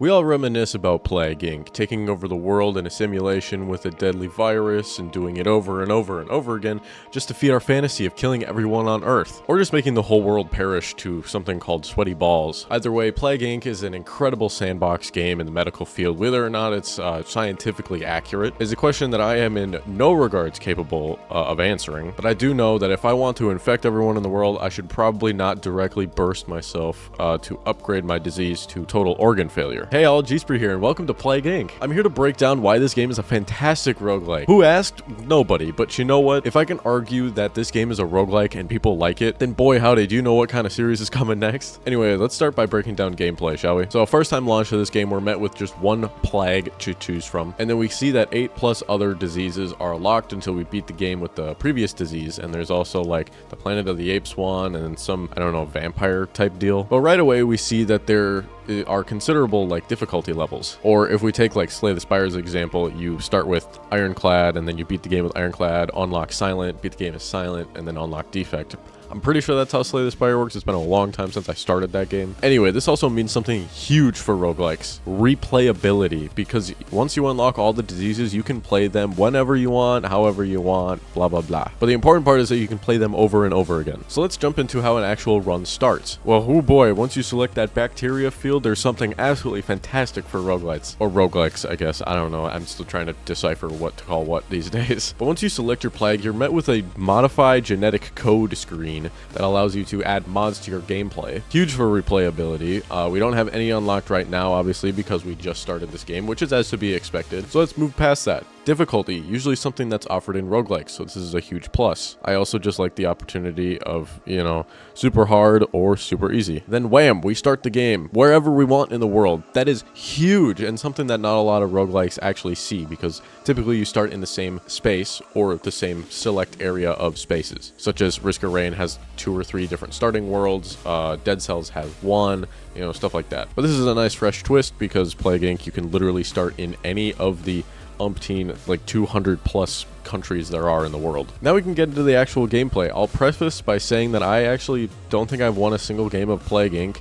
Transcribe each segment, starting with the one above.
We all reminisce about Plague Inc., taking over the world in a simulation with a deadly virus and doing it over and over and over again just to feed our fantasy of killing everyone on Earth, or just making the whole world perish to something called sweaty balls. Either way, Plague Inc. is an incredible sandbox game in the medical field. Whether or not it's scientifically accurate is a question that I am in no regards capable of answering, but I do know that if I want to infect everyone in the world, I should probably not directly burst myself to upgrade my disease to total organ failure. Hey all, G-Spree here, and welcome to Plague Inc. I'm here to break down why this game is a fantastic roguelike. Who asked? Nobody, but you know what? If I can argue that this game is a roguelike and people like it, then boy howdy, do you know what kind of series is coming next? Anyway, let's start by breaking down gameplay, shall we? So first time launch of this game, we're met with just one plague to choose from, and then we see that 8+ other diseases are locked until we beat the game with the previous disease, and there's also like the Planet of the Apes one, and some, I don't know, vampire type deal. But right away we see that there are considerable like difficulty levels. Or if we take like Slay the Spire as an example, you start with Ironclad and then you beat the game with Ironclad, unlock Silent, beat the game as Silent, and then unlock Defect. I'm pretty sure that's how Slay the Spire works. It's been a long time since I started that game. Anyway, this also means something huge for roguelikes: replayability, because once you unlock all the diseases, you can play them whenever you want, however you want, blah blah blah. But the important part is that you can play them over and over again. So let's jump into how an actual run starts. Well, oh boy, once you select that bacteria field, there's something absolutely fantastic for roguelites, or roguelikes, I guess. I don't know, I'm still trying to decipher what to call what these days. But once you select your plague, you're met with a modified genetic code screen that allows you to add mods to your gameplay. Huge for replayability. We don't have any unlocked right now, obviously, because we just started this game, which is as to be expected. So let's move past that. Difficulty, usually something that's offered in roguelikes, so this is a huge plus. I also just like the opportunity of, you know, super hard or super easy. Then wham, we start the game wherever we want in the world. That is huge, and something that not a lot of roguelikes actually see, because typically you start in the same space or the same select area of spaces, such as Risk of Rain has 2 or 3 different starting worlds, Dead Cells has 1, you know, stuff like that. But this is a nice fresh twist, because Plague Inc. you can literally start in any of the umpteen, like 200+ countries there are in the world. Now we can get into the actual gameplay. I'll preface by saying that I actually don't think I've won a single game of Plague Inc.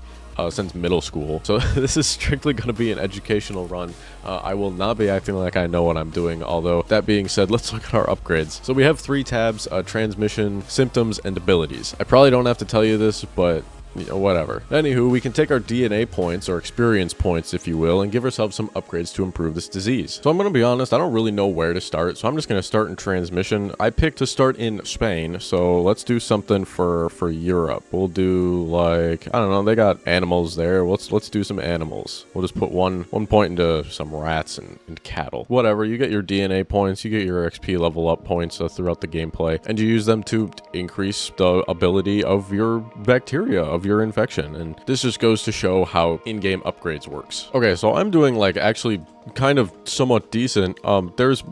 Since middle school, so this is strictly going to be an educational run. I will not be acting like I know what I'm doing, although that being said, let's look at our upgrades. So we have 3 tabs: transmission, symptoms, and abilities. I probably don't have to tell you this, but you know, whatever. Anywho, we can take our DNA points, or experience points if you will, and give ourselves some upgrades to improve this disease. So I'm gonna be honest, I don't really know where to start, so I'm just gonna start in transmission. I picked to start in Spain, so let's do something for Europe. We'll do, like, I don't know, they got animals there. Let's do some animals. We'll just put one point into some rats and cattle. Whatever, you get your DNA points, you get your XP level up points throughout the gameplay, and you use them to increase the ability of your bacteria, of your infection. And this just goes to show how in-game upgrades works. Okay, so I'm doing like actually kind of somewhat decent. There's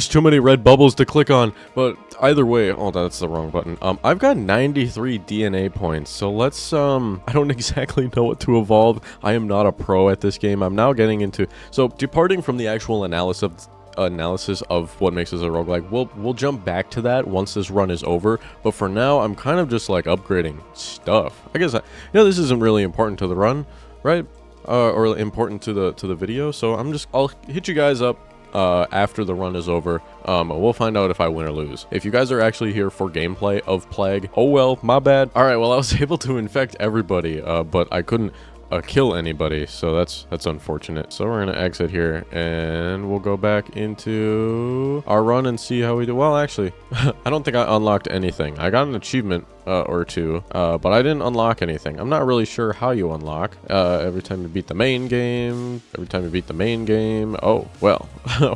too many red bubbles to click on, but either way, oh, that's the wrong button. I've got 93 DNA points, so let's I don't exactly know what to evolve. I am not a pro at this game. I'm now getting into, so departing from the actual analysis of what makes us a roguelike, we'll jump back to that once this run is over, but for now I'm kind of just like upgrading stuff. I guess this isn't really important to the run, right? Or important to the video, so I'll hit you guys up after the run is over. We'll find out if I win or lose. If you guys are actually here for gameplay of Plague, oh well, my bad. All right, well, I was able to infect everybody, but I couldn't kill anybody, so that's unfortunate. So we're gonna exit here and we'll go back into our run and see how we do. Well, actually, I don't think I unlocked anything. I got an achievement or 2, but I didn't unlock anything. I'm not really sure how you unlock every time you beat the main game. Oh well,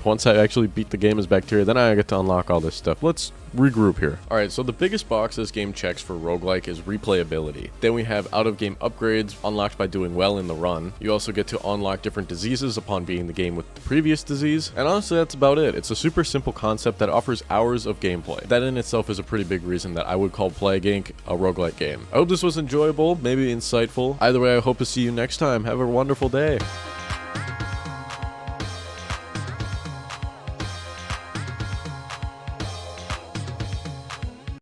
once I actually beat the game as bacteria, then I get to unlock all this stuff. Let's regroup here. All right, so the biggest box this game checks for roguelike is replayability. Then we have out-of-game upgrades unlocked by doing well in the run. You also get to unlock different diseases upon beating the game with the previous disease, and honestly that's about it. It's a super simple concept that offers hours of gameplay. That in itself is a pretty big reason that I would call Plague Inc. a roguelike game. I hope this was enjoyable, maybe insightful. Either way, I hope to see you next time. Have a wonderful day.